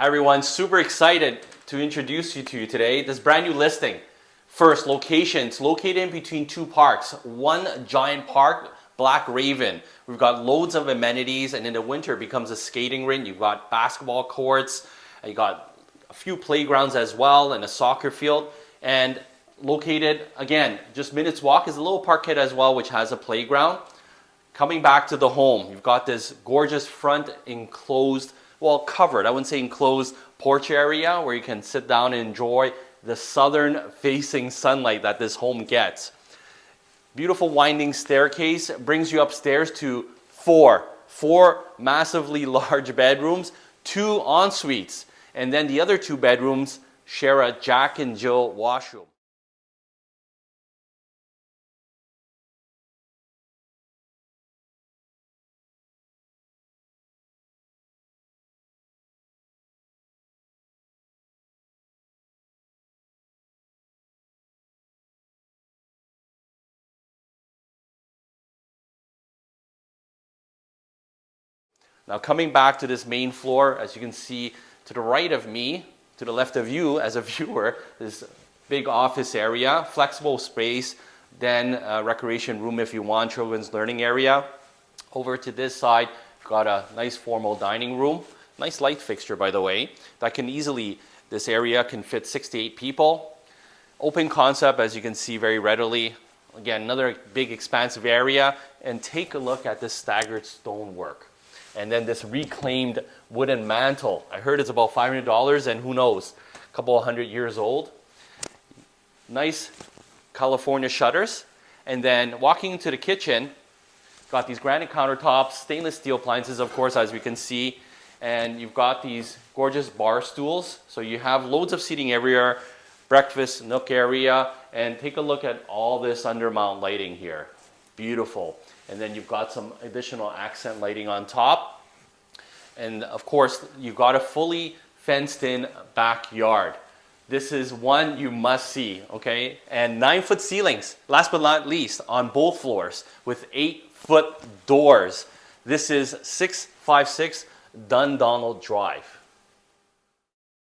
Hi everyone, super excited to introduce you to you today. This brand new listing. First, location. It's located in between two parks. One giant park, Black Raven. We've got loads of amenities, and in the winter it becomes a skating rink. You've got basketball courts, you got a few playgrounds as well, and a soccer field. And located, again, just minutes walk is a little parkette as well, which has a playground. Coming back to the home, you've got this gorgeous front enclosed, well, covered, I wouldn't say enclosed, porch area where you can sit down and enjoy the southern facing sunlight that this home gets. Beautiful winding staircase brings you upstairs to four massively large bedrooms, 2 en-suites, and then the other 2 bedrooms share a Jack and Jill washroom. Now coming back to this main floor, as you can see to the right of me, to the left of you as a viewer, this big office area, flexible space, then a recreation room if you want, children's learning area. Over to this side, you've got a nice formal dining room. Nice light fixture, by the way. That can easily, this area can fit 6 to 8 people. Open concept, as you can see very readily. Again, another big expansive area. And take a look at this staggered stonework. And then this reclaimed wooden mantle. I heard it's about $500 and who knows, a couple of 100 years old. Nice California shutters. And then walking into the kitchen, got these granite countertops, stainless steel appliances, of course, as we can see. And you've got these gorgeous bar stools. So you have loads of seating everywhere, breakfast nook area, and take a look at all this undermount lighting here. Beautiful. And then you've got some additional accent lighting on top. And of course, you've got a fully fenced in backyard. This is one you must see, okay? And 9-foot ceilings, last but not least, on both floors with 8-foot doors. This is 656 Dundonald Drive.